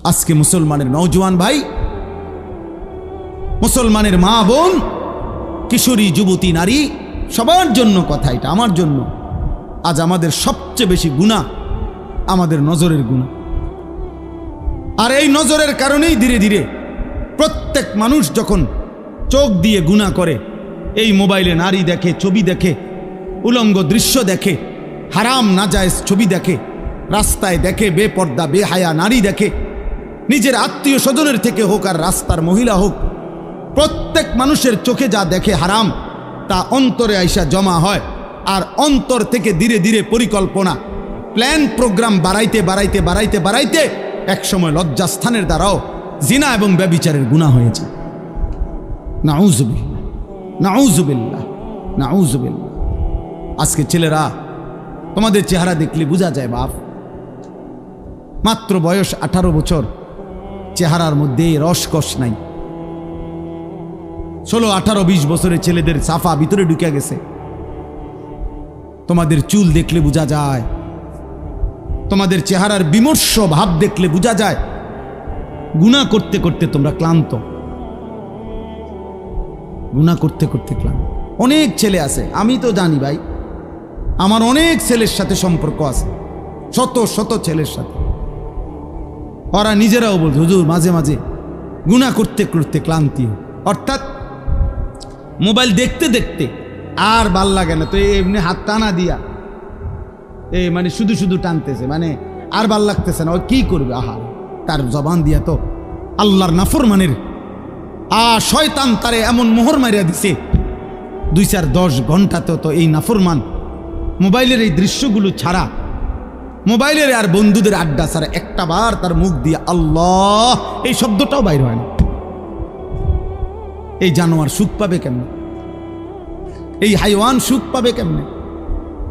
আজকে মুসলমানের নওজোয়ান ভাই, মুসলমানের মা বোন, কিশোরী যুবতী নারী, সবার জন্য কথা এটা, আমার জন্য। আজ আমাদের সবচেয়ে বেশি গুনাহ আমাদের নজরের গুনাহ। আর এই নজরের কারণেই ধীরে ধীরে প্রত্যেক মানুষ যখন চোখ দিয়ে গুনাহ করে, এই মোবাইলে নারী দেখে, ছবি দেখে, উলঙ্গ দৃশ্য দেখে, হারাম নাজায়েজ ছবি দেখে, রাস্তায় দেখে বেপর্দা বেহায়া নারী দেখে, নিজের আত্মীয় স্বজনের থেকে হোক আর রাস্তার মহিলা হোক, প্রত্যেক মানুষের চোখে যা দেখে হারাম, তা অন্তরে আইসা জমা হয়। আর অন্তর থেকে ধীরে ধীরে পরিকল্পনা, প্ল্যান, প্রোগ্রাম বাড়াইতে বাড়াইতে বাড়াইতে বাড়াইতে একসময় লজ্জাস্থানের দ্বারাও জিনা এবং ব্যভিচারের গুনাহ হয়েছে। নাউজুবিল্লাহ, নাউজুবিল্লাহ, নাউজুবিল্লাহ। আজকে ছেলেরা, তোমাদের চেহারা দেখলে বোঝা যায় বাপ, মাত্র বয়স 18 বছর, চেহারার মধ্যে রসকস নাই। 16, 18, 20 বছরের ছেলেদের সাফা ভিতরে ঢুকে গেছে। তোমাদের চুল দেখলে বোঝা যায়, তোমাদের চেহারার বিমর্ষ ভাব দেখলে বোঝা যায় গুনাহ করতে করতে তোমরা ক্লান্ত, গুনাহ করতে করতে ক্লান্ত। অনেক ছেলে আছে, আমি তো জানি ভাই, আমার অনেক ছেলের সাথে সম্পর্ক আছে, শত শত ছেলের সাথে। ওরা নিজেরাও বলছে, হুজুর মাঝে মাঝে গুনাহ করতে করতে ক্লান্তি, অর্থাৎ মোবাইল দেখতে দেখতে আর ভাল লাগে না, তো এমনি হাত টানা দিয়া মানে শুধু শুধু টানতেছে, মানে আর ভাল লাগতেছে না, ও কি করবে? আহা, তার জবান দিয়া তো আল্লাহর নাফরমানের শয়তান তারে এমন মোহর মারিয়া দিছে, 2, 4, 10 ঘন্টাতে তো এই নাফরমান মোবাইলের এই দৃশ্যগুলো ছাড়া, মোবাইলের আর বন্ধুদের আড্ডা ছাড়া একটা বার তার মুখ দিয়ে আল্লাহ এই শব্দটাও বাইর হয় না। এই জানোয়ার সুখ পাবে কেমনে? এই হাইওয়ান সুখ পাবে কেমনে?